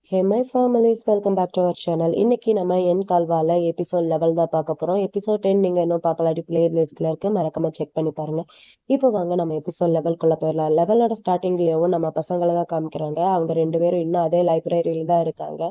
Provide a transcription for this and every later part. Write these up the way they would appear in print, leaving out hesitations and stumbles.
Hey my families welcome back to our channel. இன்னைக்கு நம்ம என் கால்வால episode level தான் பார்க்க போறோம். எபிசோட் 10 நீங்க இன்னும் பார்க்கலாட்டி பிளே லிஸ்ட்ல இருக்கு, மறக்காம செக் பண்ணி பாருங்க. இப்போ வாங்க நம்ம எபிசோட் லெவல்குள்ள போயிடலாம். லெவலோட ஸ்டார்டிங்லயும் நம்ம பசங்களை தான் காமிக்கிறாங்க. அவங்க 2 பேரும் இன்னும் அதே லைப்ரரியில தான் இருக்காங்க.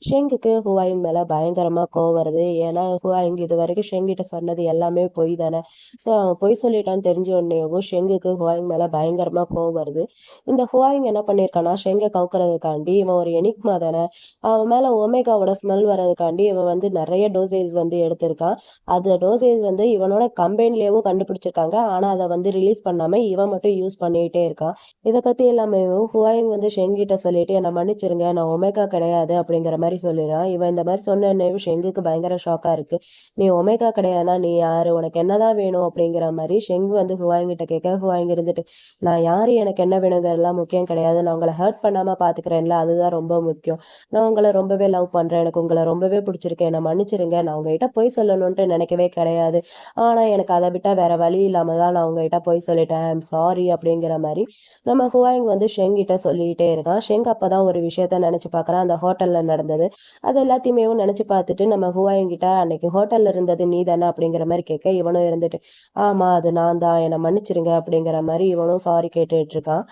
ஷெங்குக்கு ஹுவாயிங் மேல பயங்கரமா கோவம் வருது. ஏன்னா ஹுவாயிங் இது வரைக்கும் ஷெங்கிட்ட சொன்னது எல்லாமே பொய் தானே. ஸோ அவன் பொய் சொல்லிட்டான்னு தெரிஞ்ச உடனேவும் ஷெங்குக்கு ஹுவாயிங் மேல பயங்கரமா கோவம் வருது. இந்த ஹுவாயிங் என்ன பண்ணியிருக்கான்னா ஷெங்கை கவுக்கறதுக்காண்டி இவன் ஒரு எனிக்மா தானே, அவன் மேல ஒமேகாவோட ஸ்மெல் வர்றதுக்காண்டி இவன் வந்து நிறைய டோசேஜ் வந்து எடுத்திருக்கான். அந்த டோசேஜ் வந்து இவனோட கம்பெனிலேயும் கண்டுபிடிச்சிருக்காங்க. ஆனா அதை வந்து ரிலீஸ் பண்ணாம இவன் மட்டும் யூஸ் பண்ணிட்டே இருக்கான். இதை பத்தி எல்லாமே ஹுவாயிங் வந்து ஷெங்கிட்ட சொல்லிட்டு என்னை மன்னிச்சிருங்க, நான் ஒமேகா கிடையாது அப்படிங்கிற மாதிரி சொல்லிடுறான். இவன் இந்த மாதிரி சொன்ன ஷெங்குக்கு பயங்கர ஷாக்கா இருக்கு. நீ ஒமேகா கிடையாதுனா நீ யாரு, உனக்கு என்னதான் வேணும் அப்படிங்கிற மாதிரி ஷெங்கு வந்து ஹுவாயிங் கிட்ட கேட்க, ஹுவாயிங் இருந்துட்டு நான் யாரு, எனக்கு என்ன வேணுங்கிறதுலாம் முக்கியம் கிடையாது, நான் உங்களை ஹர்ட் பண்ணாம பாத்துக்கிறேன்ல அதுதான் ரொம்ப முக்கியம். நான் உங்களை ரொம்பவே லவ் பண்றேன், எனக்கு உங்களை ரொம்பவே பிடிச்சிருக்கேன், என்னை மன்னிச்சிருங்க, நான் உங்ககிட்ட பொய் சொல்லணும்ட்டு நினைக்கவே கிடையாது. ஆனா எனக்கு அதை விட்டா வேற வழி இல்லாம தான் நான் உங்ககிட்ட பொய் சொல்லிட்டேன், ஐம் சாரி அப்படிங்கிற மாதிரி நம்ம ஹுவாயிங் வந்து ஷெங் கிட்ட சொல்லிட்டே இருக்கான். ஷெங் அப்பதான் ஒரு விஷயத்த நினைச்சு பாக்குறான், அந்த ஹோட்டல்ல நடந்தது. அது எல்லாத்தையுமே நினைச்சு பார்த்துட்டு நம்ம ஹுவாயிங் கிட்ட அன்னைக்கு ஹோட்டல்ல இருந்தது நீ தானே அப்படிங்கிற மாதிரி கேட்க, இவனும் இருந்துட்டு ஆமா அது நான் தான், என்னை மன்னிச்சிருங்க அப்படிங்கிற மாதிரி இவனும் சாரி கேட்டுட்டு இருக்கான்.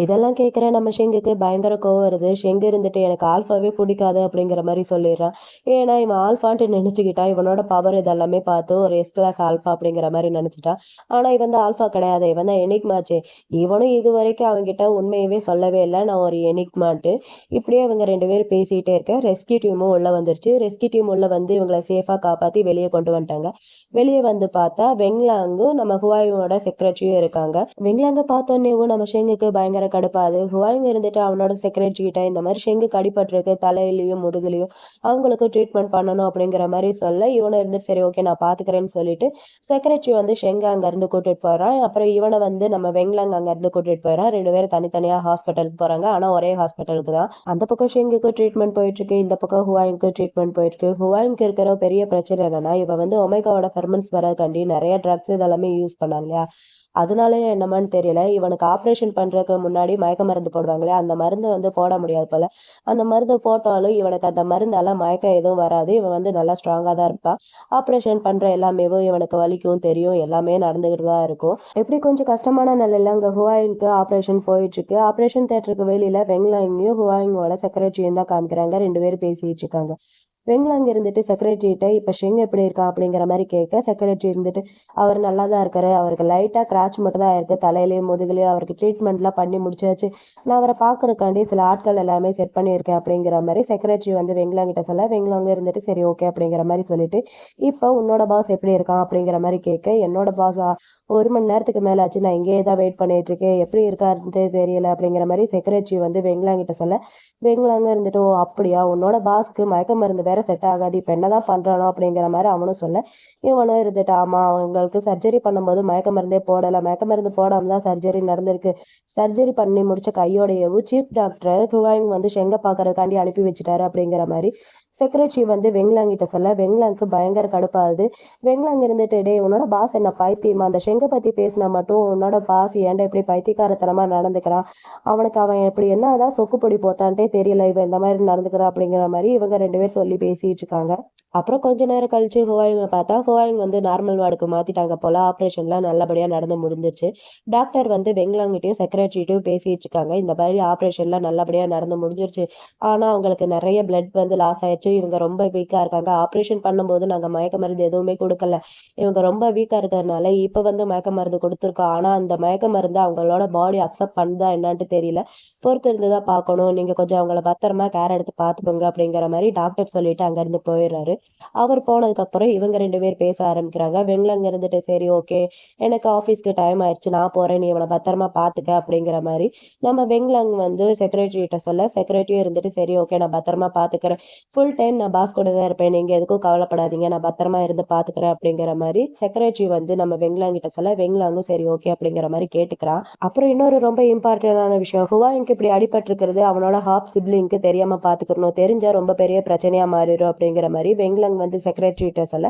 இதெல்லாம் கேட்குற நம்ம ஷெங்குக்கு பயங்கர கோவம் வருது. ஷெங்கு இருந்துட்டு எனக்கு ஆல்ஃபாவே பிடிக்காது அப்படிங்கிற மாதிரி சொல்லிடுறான். ஏன்னா இவன் ஆல்ஃபான்ட்டு நினைச்சுக்கிட்டான். இவனோட பவர் இதெல்லாமே பார்த்து ஒரு எஸ் கிளாஸ் ஆல்ஃபா அப்படிங்கிற மாதிரி நினைச்சிட்டான். ஆனா இவன் தான் ஆல்ஃபா கிடையாது, இவன் தான் எனிக்மாச்சே. இவனும் இது வரைக்கும் அவன்கிட்ட உண்மையவே சொல்லவே இல்லை, நான் ஒரு எனிக்மான்ட்டு. இப்படியே இவங்க 2 பேரும் பேசிக்கிட்டே இருக்க ரெஸ்கியூ டீமும் உள்ள வந்துருச்சு. ரெஸ்கியூ டீம் உள்ள வந்து இவங்களை சேஃபா காப்பாத்தி வெளியே கொண்டு வந்துட்டாங்க. வெளியே வந்து பார்த்தா வெங்லாங்கும் நம்ம ஹுவாயோட செக்ரட்டரியும் இருக்காங்க. வெங்லாங்க பார்த்தோன்னேவும் நம்ம ஷெங்குக்கு பயங்கர கடுப்பாது. ஹுவாயிங் இருந்துட்டு அவனோட செக்ரட்டரி கிட்ட இந்த மாதிரி ஷெங்குக்கு அடிபட்டிருக்கு தலையிலயும் முதுகுலையும், அவங்களுக்கு ட்ரீட்மெண்ட் பண்ணணும் அப்படிங்கிற மாதிரி சொல்ல, இவனை இருந்துட்டு சரி ஓகே நான் பாத்துக்கிறேன்னு சொல்லிட்டு செக்ரட்டரி வந்து ஷெங்க அங்க இருந்து கூட்டிட்டு போறான். அப்புறம் இவனை வந்து நம்ம வெங்லாங் அங்க இருந்து கூட்டிட்டு போறான். 2 பேரும் தனித்தனியா ஹாஸ்பிட்டலுக்கு போறாங்க. ஆனா ஒரே ஹாஸ்பிட்டலுக்கு தான். அந்த பக்கம் ஷெங்குக்கு ட்ரீட்மெண்ட் போயிட்டு இருக்கு, இந்த பக்கம் ஹுவாயிங்க்கு ட்ரீட்மெண்ட் போயிட்டு இருக்கு. ஹுவாயிங்க்கு இருக்கிற பெரிய பிரச்சனை என்னன்னா, இவன் வந்து ஒமேகாவோட ஃபெர்மென்ஸ் வரதுக்காண்டி நிறைய ட்ரக்ஸ் இதெல்லாமே யூஸ் பண்ணாங்க இல்லையா, அதனாலயே என்னமான்னு தெரியல, இவனுக்கு ஆப்ரேஷன் பண்றதுக்கு முன்னாடி மயக்க மருந்து போடுவாங்களே, அந்த மருந்து வந்து போட முடியாது போல. அந்த மருந்து போட்டாலும் இவனுக்கு அந்த மருந்தால மயக்கம் எதுவும் வராது. இவன் வந்து நல்லா ஸ்ட்ராங்கா தான் இருப்பான். ஆப்ரேஷன் பண்ற எல்லாமே இவனுக்கு வலிக்கும் தெரியும், எல்லாமே நடந்துகிட்டு தான் இருக்கும். எப்படி கொஞ்சம் கஷ்டமான நிலையில அங்க ஹுவாயிங்க்கு ஆப்ரேஷன் போயிட்டு இருக்கு. ஆப்ரேஷன் தியேட்டருக்கு வெளியில வெங்லாங்கையும் ஹுவாயிங்கோட செக்ரட்டரியும் தான் காமிக்கிறாங்க. 2 பேரும் பேசிட்டு இருக்காங்க. வெங்கலாங்க இருந்துட்டு செக்ரட்டரிட்ட இப்ப ஷெங் எப்படி இருக்கா அப்படிங்கிற மாதிரி கேட்க, செக்ரட்டரி இருந்துட்டு அவர் நல்லா தான் இருக்காரு, அவருக்கு லைட்டா கிராச் மட்டும் தான் இருக்கு தலையிலயும் முதுகுலயும், அவருக்கு ட்ரீட்மெண்ட்லாம் பண்ணி முடிச்சாச்சு, நான் அவரை பாக்குறதுக்காண்டி சில ஆட்கள் எல்லாமே செட் பண்ணியிருக்கேன் அப்படிங்கிற மாதிரி செக்ரட்டரி வந்து வெங்கலாங்கிட்ட சொல்ல, வெங்கலாங்க இருந்துட்டு சரி ஓகே அப்படிங்கிற மாதிரி சொல்லிட்டு இப்போ உன்னோட பாஸ் எப்படி இருக்கான் அப்படிங்கிற மாதிரி கேட்க, என்னோட பாஸ் 1 மணி நேரத்துக்கு மேல ஆச்சு, நான் இங்கேயே தான் வெயிட் பண்ணிட்டு இருக்கேன், எப்படி இருக்காருன்ட்டு தெரியல அப்படிங்கிற மாதிரி செக்ரட்டரி வந்து வெங்கலாங்கிட்ட சொல்ல, வெங்கலாங்க இருந்துட்டு ஓ அப்படியா, உன்னோட பாஸ்க்கு மயக்க மருந்து வேற செட் ஆகாது, இப்ப என்னதான் பண்றானோ அப்படிங்கிற மாதிரி அவனும் சொல்ல, இவனும் இருந்துட்டு ஆமா அவங்களுக்கு சர்ஜரி பண்ணும்போது மயக்க மருந்தே போடல, மயக்க மருந்து போடாம தான் சர்ஜரி நடந்திருக்கு, சர்ஜரி பண்ணி முடிச்ச கையோடையவும் சீஃப் டாக்டர் ஹுவாயிங் வந்து ஷெங்க பாக்குறதுக்காண்டி அனுப்பி வச்சுட்டாரு அப்படிங்கிற மாதிரி செக்ரட்டரி வந்து வெங்லாங்கிட்ட சொல்ல, வெங்லாங்க்கு பயங்கர கடுப்பாகுது. வெங்லாங் இருந்துட்டு டேய் உன்னோட பாஸ் என்ன பைத்தியமா, அந்த ஷெங்கை பத்தி பேசினா மட்டும் உன்னோட பாஸ் ஏன்டா இப்படி பைத்தியக்காரத்தனமா நடந்துக்கிறான், அவனுக்கு அவன் எப்படி என்னதான் சொக்கு பொடி போட்டான்ட்டே தெரியல, இவன் இந்த மாதிரி நடந்துக்கிறான் அப்படிங்கிற மாதிரி இவங்க 2 பேரும் சொல்லி பேசிட்டு இருக்காங்க. அப்புறம் கொஞ்ச நேரம் கழிச்சு ஹுவாயிங்க பார்த்தா ஹுவாயிங் வந்து நார்மல் வார்டுக்கு மாத்திட்டாங்க போல. ஆப்ரேஷன்லாம் நல்லபடியா நடந்து முடிஞ்சிருச்சு. டாக்டர் வந்து வெங்லாங்கிட்டையும் செக்ரட்டரிட்டையும் பேசிட்டு இருக்காங்க. இந்த மாதிரி ஆப்ரேஷன்லாம் நல்லபடியா நடந்து முடிஞ்சிருச்சு. ஆனா அவங்களுக்கு நிறைய பிளட் வந்து லாஸ் ஆயிடுச்சு, இவங்க ரொம்ப வீக்கா இருக்காங்க. ஆப்ரேஷன் பண்ணும்போது நாங்க மயக்க மருந்து எதுவுமே கொடுக்கல, இவங்க ரொம்ப வீக்கா இருக்கிறதுனால இப்ப வந்து மயக்க மருந்து கொடுத்துருக்கோம். ஆனா அந்த மயக்க மருந்து அவங்களோட பாடி அக்செப்ட் பண்ணுதா என்னன்ட்டு தெரியல, பொறுத்து இருந்துதான் பார்க்கணும், நீங்க கொஞ்சம் அவங்கள பத்திரமா கேர் எடுத்து பார்த்துக்கோங்க அப்படிங்கிற மாதிரி டாக்டர் சொல்லிட்டு அங்கிருந்து போயிடுறாரு. அவர் போனதுக்கு அப்புறம் இவங்க 2 பேர் பேச ஆரம்பிக்கிறாங்க. வெங்கலங்க இருந்துட்டு சரி ஓகே எனக்கு ஆஃபீஸ்க்கு டைம் ஆயிடுச்சு, நான் போறேன், நீ இவனை பத்திரமா பாத்துக்க அப்படிங்கிற மாதிரி நம்ம வெங்லாங் வந்து செக்ரட்டரி கிட்ட சொல்ல, செக்ரட்டரியும் இருந்துட்டு சரி ஓகே நான் பத்திரமா பாத்துக்கிறேன், ஃபுல் டைம் நான் பாஸ் கூட தான் இருப்பேன், நீங்க எதுக்கும் கவலைப்படாதீங்க, நான் பத்திரமா இருந்து பாத்துக்கிறேன் அப்படிங்கிற மாதிரி செக்ரட்டரி வந்து நம்ம வெங்லாங் கிட்ட சொல்ல, வெங்லாங்கும் சரி ஓகே அப்படிங்கிற மாதிரி கேட்டுக்கிறான். அப்புறம் இன்னொரு ரொம்ப இம்பார்ட்டன்டான விஷயம், ஹுவாயிங்க்கு இப்படி அடிபட்டிருக்கிறது அவனோட ஹாஃப் சிப்லிங்க்கு தெரியாம பாத்துக்கணும், தெரிஞ்சா ரொம்ப பெரிய பிரச்சனையா மாறிடும் அப்படிங்கிற மாதிரி வெங்லாங் வந்து செக்ரட்டரி கிட்ட சொல்ல,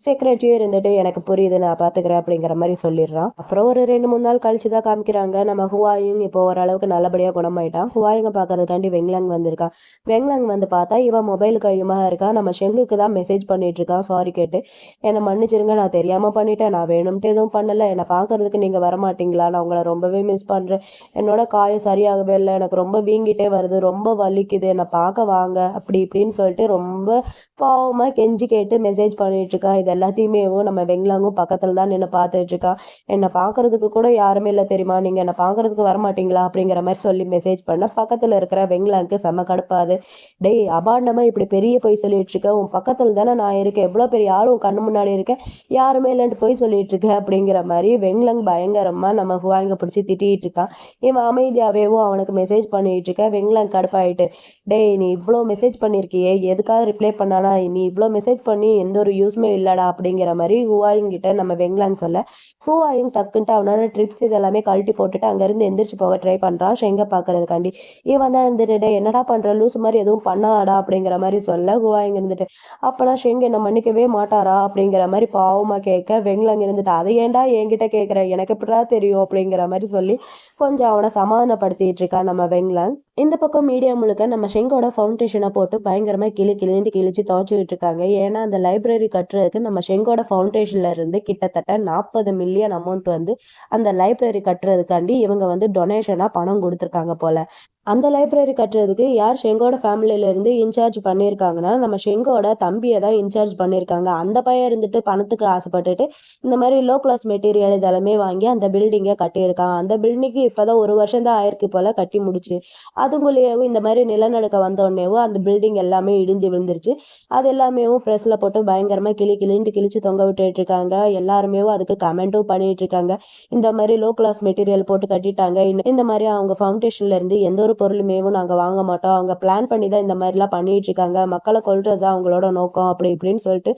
செக்ரட்டரியே இருந்துட்டு எனக்கு புரியுது நான் பாத்துக்கிறேன் அப்படிங்கிற மாதிரி சொல்லிடுறான். அப்புறம் ஒரு 2-3 நாள் கழிச்சுதான் காமிக்கிறாங்க, நம்ம ஹுவாயிங் இப்போ ஓரளவுக்கு நல்லபடியா குணமாயிட்டான். ஹுவாயிங்க பாக்குறதுக்காண்டி வெங்லாங் வந்திருக்கான். வெங்லாங் வந்து பார்த்தா இவன் மொபைல் கையுமா இருக்கான். நம்ம ஷெங்குக்கு தான் மெசேஜ் பண்ணிட்டு இருக்கான் சாரி கேட்டு, என்னை மன்னிச்சிருங்க, நான் தெரியாம பண்ணிட்டேன், நான் வேணும்ட்டு எதுவும் பண்ணல, என்னை பார்க்கறதுக்கு நீங்க வரமாட்டீங்களா, நான் உங்களை ரொம்பவே மிஸ் பண்றேன், என்னோட காயம் சரியாகவே இல்லை, எனக்கு ரொம்ப வீங்கிட்டே வருது, ரொம்ப வலிக்குது, என்னை பார்க்க வாங்க அப்படி இப்படின்னு சொல்லிட்டு ரொம்ப பாவமா கெஞ்சி கேட்டு மெசேஜ் பண்ணிட்டு இருக்கான். இது எல்லாத்தையுமே நம்ம வெங்லாங்கும் பக்கத்துல தான் நின்று பார்த்துட்டு இருக்கான். என்னை பார்க்கறதுக்கு கூட யாருமே இல்லை தெரியுமா, நீங்க என்னை பார்க்கறதுக்கு வரமாட்டீங்களா அப்படிங்கிற மாதிரி சொல்லி மெசேஜ் பண்ண பக்கத்துல இருக்கிற வெங்லாங்க்கு செம்ம கடுப்பாது. டேய் அபாண்டமா இப்படி பெரிய பொய் சொல்லிட்டு இருக்க, உன் பக்கத்துல தானே நான் இருக்கேன், எவ்வளோ பெரிய ஆளும் உன் கண்ணு முன்னாடி இருக்கேன், யாருமே இல்லைன்ட்டு பொய் சொல்லிட்டு இருக்க அப்படிங்கிற மாதிரி வெங்லாங் பயங்கரமா நம்ம ஹுவாங்க பிடிச்சி திட்டிட்டு இருக்கான். இவன் அமைதியாவேவும் அவனுக்கு மெசேஜ் பண்ணிட்டு இருக்க. வெங்லாங் கடுப்பாயிட்டு, டேய் நீ இவ்வளோ மெசேஜ் பண்ணியிருக்கியே, எதுக்காக ரிப்ளை பண்ணானா, நீ இவ்வளோ மெசேஜ் பண்ணி எந்த ஒரு யூஸ்மே இல்லடா அப்படிங்கிற மாதிரி ஹுவாயிங் கிட்ட நம்ம வெங்லாங் சொல்ல, ஹுவாயிங் டக்குன்ட்டு அவனோட ட்ரிப்ஸ் இதெல்லாமே கழட்டி போட்டுட்டு அங்கேருந்து எந்திரிச்சு போக ட்ரை பண்ணுறான் ஷெங்கை பார்க்கறதுக்காண்டி. இவன் தான் இருந்துட்டு, டேய் என்னடா பண்ற, லூசு மாதிரி எதுவும் பண்ணாடா அப்படிங்கிற மாதிரி சொல்ல, ஹுவாயிங் இருந்துட்டு அப்பனா ஷெங் என்ன மன்னிக்கவே மாட்டாரா அப்படிங்கிற மாதிரி பாவமா கேட்க, வெங்லாங் இருந்துட்டு அதை ஏன்டா என்கிட்ட கேட்குற, எனக்கு எப்படிடா தெரியும் அப்படிங்கிற மாதிரி சொல்லி கொஞ்சம் அவனை சமாதானப்படுத்திட்டு இருக்கான் நம்ம வெங்லாங். இந்த பக்கம் மீடியா முழுக்க நம்ம ஷெங்கோட ஃபவுண்டேஷனை போட்டு பயங்கரமா கிழிந்து கிழிச்சு துவச்சிட்டு இருக்காங்க. ஏன்னா அந்த லைப்ரரி கட்டுறதுக்கு நம்ம ஷெங்கோட ஃபவுண்டேஷன்ல இருந்து கிட்டத்தட்ட 40 மில்லியன் அமௌண்ட் வந்து அந்த லைப்ரரி கட்டுறதுக்காண்டி இவங்க வந்து டொனேஷனா பணம் கொடுத்துருக்காங்க போல. அந்த லைப்ரரி கட்டுறதுக்கு யார் ஷெங்கோட ஃபேமிலியில இருந்து இன்சார்ஜ் பண்ணியிருக்காங்கன்னா நம்ம ஷெங்கோட தம்பியை தான் இன்சார்ஜ் பண்ணியிருக்காங்க. அந்த பையன் இருந்துட்டு பணத்துக்கு ஆசைப்பட்டுட்டு இந்த மாதிரி லோ கிளாஸ் மெட்டீரியல் இதெல்லாமே வாங்கி அந்த பில்டிங்கை கட்டியிருக்கான். அந்த பில்டிங்கு இப்போதான் 1 வருஷம் தான் ஆயிருக்கு போல கட்டி முடிச்சு. அதுக்குள்ளேயும் இந்த மாதிரி நிலநடுக்கம் வந்தோடனேவும் அந்த பில்டிங் எல்லாமே இடிஞ்சு விழுந்துருச்சு. அது எல்லாமே ப்ரெஸ்ல போட்டு பயங்கரமா கிழிண்டு கிழிச்சு தொங்க விட்டுட்டு இருக்காங்க. எல்லாருமே அதுக்கு கமெண்ட்டும் பண்ணிட்டு இருக்காங்க, இந்த மாதிரி லோ கிளாஸ் மெட்டீரியல் போட்டு கட்டிட்டாங்க, இந்த மாதிரி அவங்க ஃபவுண்டேஷன்ல இருந்து எந்த ஒரு பொருளுமே நாங்க வாங்க மாட்டோம், அவங்க பிளான் பண்ணி தான் இந்த மாதிரிலாம் பண்ணிட்டு இருக்காங்க, மக்களை கொல்றதுதான் அவங்களோட நோக்கம் அப்படி இப்படின்னு சொல்லிட்டு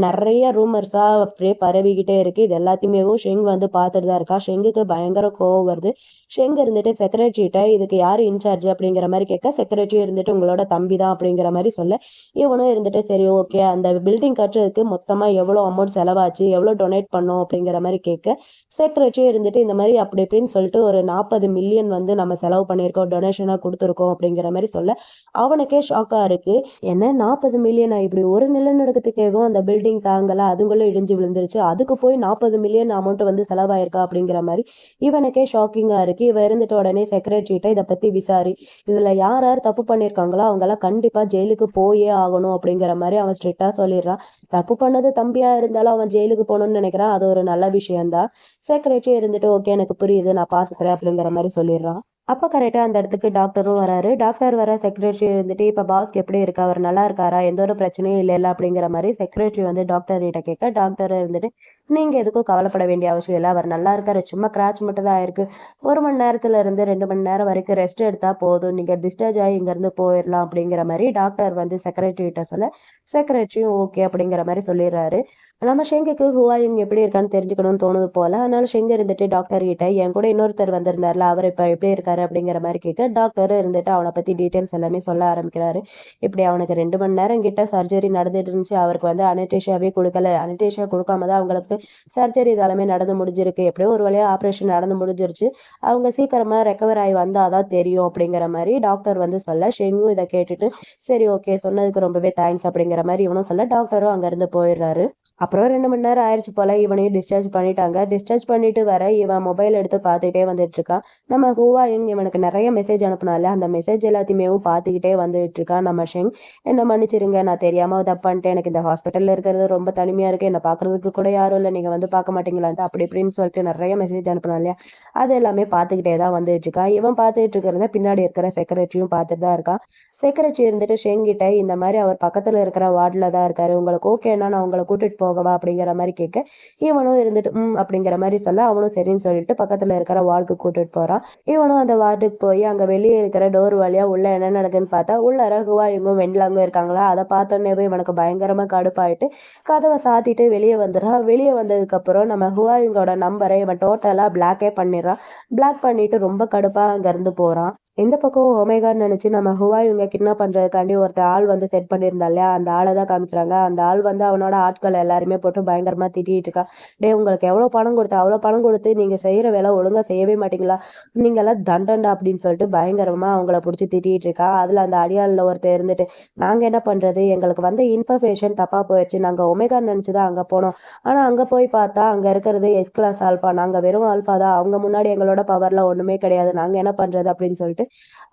நிறைய ரூமர்ஸா அப்படியே பரவிக்கிட்டே இருக்கு. இது எல்லாத்தையுமே ஷெங் வந்து பார்த்துட்டு தான் இருக்கா. ஷெங்குக்கு பயங்கர கோவம் வருது. ஷெங் இருந்துட்டு செக்ரட்டரிட்ட இதுக்கு யாரு இன்சார்ஜ் அப்படிங்கிற மாதிரி கேட்க, செக்ரட்டரி இருந்துட்டு உங்களோட தம்பி தான் அப்படிங்கிற மாதிரி சொல்ல, இவனும் இருந்துட்டு சரி ஓகே அந்த பில்டிங் கட்டுறதுக்கு மொத்தமா எவ்வளோ அமௌண்ட் செலவாச்சு, எவ்வளோ டொனேட் பண்ணோம் அப்படிங்கிற மாதிரி கேட்க, செக்ரட்டரி இருந்துட்டு இந்த மாதிரி அப்படி இப்படின்னு சொல்லிட்டு ஒரு 40 மில்லியன் வந்து நம்ம செலவு பண்ணியிருக்கோம், டொனேஷனா கொடுத்துருக்கோம் அப்படிங்கிற மாதிரி சொல்ல, அவனுக்கே ஷாக்கா இருக்கு. என்ன 40 மில்லியனா, இப்படி ஒரு நிலநடுக்கத்துக்கேவும் அந்த பில்டிங் தாங்கல, அதுக்குள்ள இடிஞ்சு விழுந்துருச்சு, அதுக்கு போய் 40 மில்லியன் அமௌண்ட் வந்து செலவாயிருக்கா அப்படிங்கிற மாதிரி இவனுக்கே ஷாக்கிங்கா இருக்கு. இவ இருந்துட்டு உடனே செக்ரட்டரிட்ட இதை பத்தி விசாரி, இதுல யார் யார் தப்பு பண்ணிருக்காங்களோ அவங்க எல்லாம் கண்டிப்பா ஜெயிலுக்கு போயே ஆகணும் அப்படிங்கிற மாதிரி அவன் ஸ்ட்ரிக்டா சொல்லிடுறான். தப்பு பண்ணது தம்பியா இருந்தாலும் அவன் ஜெயிலுக்கு போகணும்னு நினைக்கிறான், அது ஒரு நல்ல விஷயம்தான். செக்ரட்டரி இருந்துட்டு ஓகே எனக்கு புரியுது நான் பாத்துக்கிறேன் அப்படிங்கிற மாதிரி சொல்லிடுறான். அப்போ கரெக்டாக அந்த இடத்துக்கு டாக்டரும் வராரு. டாக்டர் வர செக்ரட்டரி இருந்துட்டு இப்போ பாஸ்க்கு எப்படி இருக்கா, அவர் நல்லா இருக்காரா, எந்த ஒரு பிரச்சனையும் இல்லை அப்படிங்கிற மாதிரி செக்ரட்டரி வந்து டாக்டர் கிட்ட கேட்க, டாக்டர் இருந்துட்டு நீங்க எதுக்கும் கவலைப்பட வேண்டிய அவசியம் இல்லை, அவர் நல்லா இருக்காரு, சும்மா கிராச் மட்டும் தான் ஆயிருக்கு, 1 மணி நேரத்துல இருந்து 2 மணி நேரம் வரைக்கும் ரெஸ்ட் எடுத்தா போதும், நீங்க டிஸ்சார்ஜ் ஆகி இங்க இருந்து போயிடலாம் அப்படிங்கிற மாதிரி டாக்டர் வந்து செக்ரட்டரி கிட்ட சொல்ல, செக்ரட்டரியும் ஓகே அப்படிங்கிற மாதிரி சொல்லிடுறாரு. நம்ம ஷெங்குக்கு ஹுவாயிங் எப்படி இருக்கான்னு தெரிஞ்சுக்கணும்னு தோணுது போல. அதனால ஷெங் இருந்துட்டு டாக்டர் கிட்ட என் கூட இன்னொருத்தர் வந்திருந்தாருல அவர் இப்ப எப்படி இருக்காரு அப்படிங்கிற மாதிரி கேட்க, டாக்டர் இருந்துட்டு அவனை பத்தி டீட்டெயில்ஸ் எல்லாமே சொல்ல ஆரம்பிக்கிறாரு. இப்படி அவனுக்கு 2 மணி நேரம் கிட்ட சர்ஜரி நடந்துட்டு இருந்துச்சு, அவருக்கு வந்து அனஸ்தீசியாவே கொடுக்கல, அனஸ்தீசியா கொடுக்காம தான் அவங்களுக்கு சர்ஜரி இதெல்லாமே நடந்து முடிஞ்சிருக்கு, எப்படியோ ஒரு வழியா ஆப்ரேஷன் நடந்து முடிஞ்சிருச்சு, அவங்க சீக்கிரமா ரெக்கவர் ஆகி வந்தாதான் தெரியும் அப்படிங்கிற மாதிரி டாக்டர் வந்து சொல்ல, ஷெங்கும் இதை கேட்டுட்டு சரி ஓகே சொன்னதுக்கு ரொம்பவே தேங்க்ஸ் அப்படிங்கிற மாதிரி இவனும் சொல்ல, டாக்டரும் அங்க இருந்து போயிடுறாரு. அப்புறம் 2 மணி நேரம் ஆயிடுச்சு போல, இவனையும் டிஸ்சார்ஜ் பண்ணிட்டாங்க. டிஸ்சார்ஜ் பண்ணிட்டு வர இவன் மொபைல் எடுத்து பார்த்துக்கிட்டே வந்துட்டு இருக்கான். நம்ம ஹுவாயிங் இவனுக்கு நிறைய மெசேஜ் அனுப்புனால அந்த மெசேஜ் எல்லாத்தையுமே பார்த்துக்கிட்டே வந்துட்டு இருக்கான். நம்ம ஷெங் என்ன மன்னிச்சிருங்க, நான் தெரியாம தப்பு பண்ணிட்டேன், எனக்கு இந்த ஹாஸ்பிட்டல்ல இருக்கிறது ரொம்ப தனிமையா இருக்கு, என்ன பாக்குறதுக்கு கூட யாரும் இல்லை, நீங்க வந்து பார்க்க மாட்டீங்களான்ட்டு அப்படி இப்படின்னு சொல்லிட்டு நிறைய மெசேஜ் அனுப்புனா இல்லையா, அது எல்லாமே பார்த்துக்கிட்டே தான் வந்துட்டு இருக்கான். இவன் பார்த்துட்டு இருக்கிறத பின்னாடி இருக்கிற செக்ரட்டரியும் பார்த்துட்டு தான் இருக்கான். செக்ரட்டரி இருந்துட்டு ஷெங் கிட்ட இந்த மாதிரி அவர் பக்கத்துல இருக்கிற வார்டில் தான் இருக்காரு, உங்களுக்கு ஓகேன்னா நான் உங்களை கூட்டிட்டு போக போகவா அப்படிங்கிற மாதிரி கேட்க இவனும் இருந்துட்டு அப்படிங்கிற மாதிரி சொல்ல அவனும் சரின்னு சொல்லிட்டு பக்கத்துல இருக்கிற வார்டுக்கு கூட்டிட்டு போறான். இவனும் அந்த வார்டுக்கு போய் அங்க வெளியே இருக்கிற டோர் வழியா உள்ள என்ன நடக்குதுன்னு பார்த்தா உள்ளார ஹுவாயுங்கும் வெண்லாங்கும் இருக்காங்களா. அதை பார்த்தோன்னே இவனுக்கு பயங்கரமா கடுப்பாயிட்டு கதவை சாத்திட்டு வெளியே வந்துடுறான். வெளியே வந்ததுக்கு அப்புறம் நம்ம ஹுவாயுங்கோட நம்பரை இவன் டோட்டலா பிளாக்கே பண்ணிடுறான். பிளாக் பண்ணிட்டு ரொம்ப கடுப்பா அங்க இருந்து போறான். இந்த பக்கம் ஒமேகான்னு நினைச்சு நம்ம ஹுவாயுங்க கிட்னாப் பண்றதுக்காண்டி ஒருத்தர் ஆள் வந்து செட் பண்ணியிருந்தா இல்லையா, அந்த ஆளை தான் காமிக்கிறாங்க. அந்த ஆள் வந்து அவனோட ஆட்கள் எல்லாருமே போட்டு பயங்கரமா திட்டிட்டு இருக்கான். டே, உங்களுக்கு எவ்வளவு பணம் கொடுத்து அவ்வளவு பணம் கொடுத்து நீங்க செய்யற வேலை ஒழுங்கா செய்யவே மாட்டீங்களா, நீங்க எல்லாம் தண்டண்டா அப்படின்னு சொல்லிட்டு பயங்கரமா அவங்கள பிடிச்சி திட்டிட்டு இருக்கா. அதுல அந்த அடியாள்ல ஒருத்தர் இருந்துட்டு நாங்க என்ன பண்றது, எங்களுக்கு வந்த இன்ஃபர்மேஷன் தப்பா போயிடுச்சு, நாங்க ஒமேகான்னு நினைச்சுதான் அங்க போனோம். ஆனா அங்க போய் பார்த்தா அங்க இருக்கிறது எஸ் கிளாஸ் ஆல்பா, நாங்க வெறும் ஆல்பா தான், அவங்க முன்னாடி எங்களோட பவர்ல ஒண்ணுமே கிடையாது, நாங்க என்ன பண்றது அப்படின்னு சொல்லிட்டு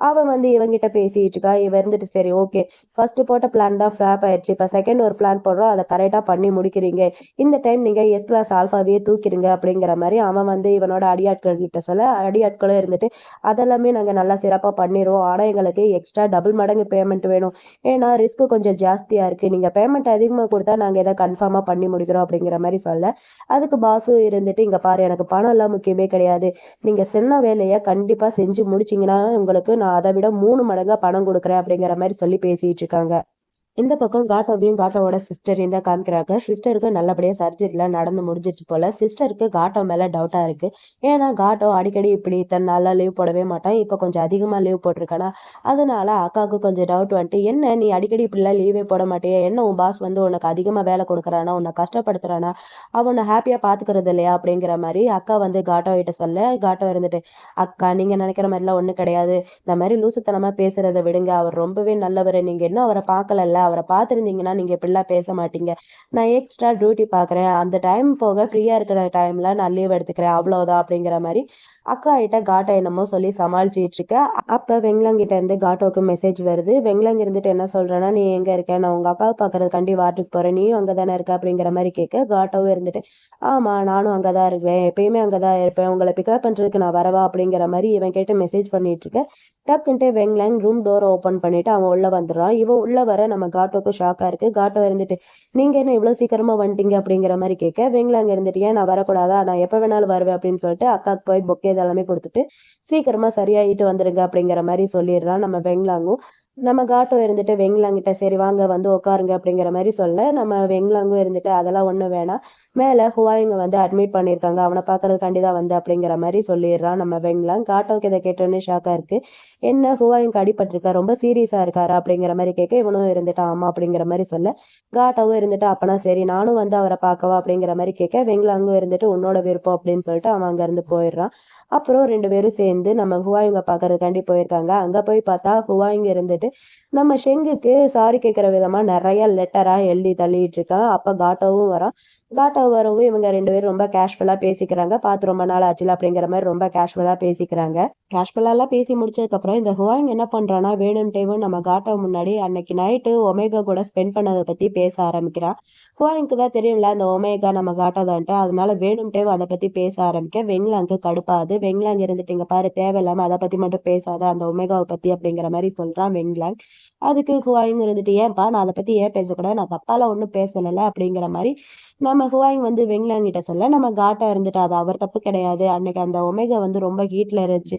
அவன் வந்து இவங்கிட்ட பேசிட்டு இருக்கா. இவ இருந்துட்டு சரி ஓகே, ஃபர்ஸ்ட் போட்ட பிளான் தான் ஃபிளாப் ஆயிடுச்சு, இப்ப செகண்ட் ஒரு பிளான் போடுறோம், அதை கரெக்டா பண்ணி முடிக்கிறீங்க, இந்த டைம் நீங்க எஸ் கிளாஸ் ஆல்பாவையே தூக்கிடுங்க அப்படிங்கிற மாதிரி அவன் வந்து இவனோட அடியாட்கள் கிட்ட சொல்ல, அடியாட்களும் இருந்துட்டு அதெல்லாமே நாங்க நல்லா சிறப்பா பண்ணிடுவோம், ஆனா எங்களுக்கு எக்ஸ்ட்ரா டபுள் மடங்கு பேமெண்ட் வேணும், ஏன்னா ரிஸ்க் கொஞ்சம் ஜாஸ்தியா இருக்கு, நீங்க பேமெண்ட் அதிகமா கொடுத்தா நாங்க எதை கன்ஃபார்மா பண்ணி முடிக்கிறோம் அப்படிங்கிற மாதிரி சொல்ல, அதுக்கு பாசும் இருந்துட்டு இங்க பாரு, எனக்கு பணம் எல்லாம் முக்கியமே கிடையாது, நீங்க சொன்ன வேலையை கண்டிப்பா செஞ்சு முடிச்சீங்கன்னா உங்களுக்கு நான் அதை விட 3 மடங்கா பணம் கொடுக்குறேன் அப்படிங்கிற மாதிரி சொல்லி பேசிட்டு இருக்காங்க. இந்த பக்கம் காட்டோவையும் காட்டோவோட சிஸ்டரையும் தான் காமிக்கிறாங்க. சிஸ்டருக்கு நல்லபடியா சர்ஜரிலாம் நடந்து முடிஞ்சிச்சு போல. சிஸ்டருக்கு காட்டோ மேல டவுட்டா இருக்கு. ஏன்னா காட்டோ அடிக்கடி இப்படி இத்தனை நாளா லீவ் போடவே மாட்டான், இப்ப கொஞ்சம் அதிகமா லீவ் போட்டிருக்கானா, அதனால அக்காவுக்கு கொஞ்சம் டவுட் வந்துட்டு என்ன நீ அடிக்கடி இப்படிலாம் லீவே போட மாட்டியே, என்ன உன் பாஸ் வந்து உனக்கு அதிகமா வேலை கொடுக்குறானா, உன்னை கஷ்டப்படுத்துறானா, அவனை ஹாப்பியா பாத்துக்கிறது இல்லையா அப்படிங்கிற மாதிரி அக்கா வந்து காட்டோ கிட்ட சொல்ல, காட்டோ இருந்துட்டு அக்கா நீங்க நினைக்கிற மாதிரிலாம் ஒண்ணும் கிடையாது, இந்த மாதிரி லூசுத்தனமா பேசுறதை விடுங்க, அவர் ரொம்பவே நல்லவர், நீங்க இன்னும் அவரை பார்க்கலல்ல, அவரை பார்த்துருந்தீங்கன்னா நீங்க இப்படிலாம் பேச மாட்டீங்க, நான் எக்ஸ்ட்ரா டியூட்டி பார்க்குறேன், அந்த டைம் போக ஃப்ரீயா இருக்கிற டைம்ல நான் லீவ் எடுத்துக்கிறேன் அவ்வளவுதான் அப்படிங்கிற மாதிரி அக்கா கிட்ட காட்டோ என்னமோ சொல்லி சமாளிச்சுட்டு இருக்க. அப்ப வெங்லாங்கிட்ட இருந்து காட்டோவுக்கு மெசேஜ் வருது. வெங்லாங் இருந்துட்டு என்ன சொல்றேன்னா, நீ எங்க இருக்க, நான் உங்க அக்காவை பாக்குறதுக்காண்டி வாட்டுக்கு போறேன், நீயும் அங்கதானே இருக்க அப்படிங்கிற மாதிரி கேட்க, காட்டோவும் இருந்துட்டு ஆமா நானும் அங்கதான் இருக்கேன், எப்பயுமே அங்கதான் இருப்பேன், உங்களை பிக்கப் பண்றதுக்கு நான் வரவா அப்படிங்கிற மாதிரி இவன் கேட்டு மெசேஜ் பண்ணிட்டு இருக்க. டக்குன்ட்டு வெங்லாங் ரூம் டோரை ஓப்பன் பண்ணிட்டு அவன் உள்ள வந்துடுறான். இவன் உள்ள வர நம்ம காட்டோக்கு ஷாக்கா இருக்கு. காட்டோ இருந்துட்டு நீங்க என்ன இவ்வளவு சீக்கிரமா வந்துட்டீங்க அப்படிங்கிற மாதிரி கேட்க, வெங்லாங் இருந்துட்டு ஏன் நான் வரக்கூடாதா, நான் எப்ப வேணாலும் வருவேன் அப்படின்னு சொல்லிட்டு அக்காக்கு போய் பொக்கே இதெல்லாமே கொடுத்துட்டு சீக்கிரமா சரியாயிட்டு வந்துருங்க அப்படிங்கிற மாதிரி சொல்லிடுறான் நம்ம வெங்லாங்கும். நம்ம காட்டோ இருந்துட்டு வெங்லாங்கிட்ட சரி வாங்க வந்து உட்காருங்க அப்படிங்கிற மாதிரி சொல்ல, நம்ம வெங்லாங்கும் இருந்துட்டு அதெல்லாம் ஒண்ணும் வேணாம், மேல ஹுவாயுங்க வந்து அட்மிட் பண்ணியிருக்காங்க, அவனை பாக்குறதுக்காண்டி தான் வந்து அப்படிங்கிற மாதிரி சொல்லிடுறான் நம்ம வெங்லாங். காட்டோக்கு இதை கேட்டோன்னே ஷாக்கா இருக்கு. என்ன ஹுவாயுங்க அடிபட்டிருக்கா, ரொம்ப சீரியஸா இருக்காரா அப்படிங்கிற மாதிரி கேட்க, இவனும் இருந்துட்டு ஆமா அப்படிங்கிற மாதிரி சொல்ல, காட்டாவும் இருந்துட்டு அப்பனா சரி நானும் வந்து அவரை பார்க்கவா அப்படிங்கிற மாதிரி கேட்க, வெங்லாங்கும் இருந்துட்டு உன்னோட விருப்பம் அப்படின்னு சொல்லிட்டு அவன் அங்க இருந்து போயிடுறான். அப்புறம் 2 பேரும் சேர்ந்து நம்ம ஹுவாயுங்க பாக்குறதுக்காண்டி போயிருக்காங்க. அங்க போய் பார்த்தா ஹுவாயுங்க இருந்துட்டு நம்ம ஷெங்குக்கு சாரி கேட்கிற விதமா நிறைய லெட்டரா எழுதி தள்ளிட்டு இருக்கான். அப்ப காட்டோவும் வரான். காட்டோ வரவும் இவங்க 2 பேரும் ரொம்ப கேஷுவலா பேசிக்கிறாங்க. பார்த்து ரொம்ப நாள் ஆச்சுல அப்படிங்கிற மாதிரி ரொம்ப கேஷுவலா பேசிக்கிறாங்க. கேஷுவலா பேசி முடிச்சதுக்கு அப்புறம் இந்த ஹுவாங் என்ன பண்றான்னா, வேணும்ட்டேவும் நம்ம காட்டோ முன்னாடி அன்னைக்கு நைட்டு ஒமேகா கூட ஸ்பெண்ட் பண்ணதை பத்தி பேச ஆரம்பிக்கிறான். ஹுவாங்க்கு தான் தெரியும்ல அந்த ஒமேகா நம்ம காட்டோ தான்ட்டு, அதனால வேணும்ட்டேவும் அதை பத்தி பேச ஆரம்பிக்க வெங்லாங்க்கு கடுப்பாது. வெங்லாங் இருந்துட்டு இங்க பாரு, தேவையில்லாம அதை பத்தி மட்டும் பேசாத, அந்த ஒமேகாவை பத்தி அப்படிங்கிற மாதிரி சொல்றான் வெங்லாங். அதுக்கு ஹுவாயிங் இருந்துட்டு ஏன்பா நான் அதை பத்தி ஏன் பேசக்கூடாது, நான் தப்பால ஒண்ணும் பேசல அப்படிங்கிற மாதிரி நம்ம ஹுவாயிங் வந்து வெங்லாங் கிட்ட சொல்ல, நம்ம காட்டா இருந்துட்டு அது அவர் தப்பு கிடையாது, அன்னைக்கு அந்த ஒமேகா வந்து ரொம்ப ஹீட்ல இருந்துச்சு,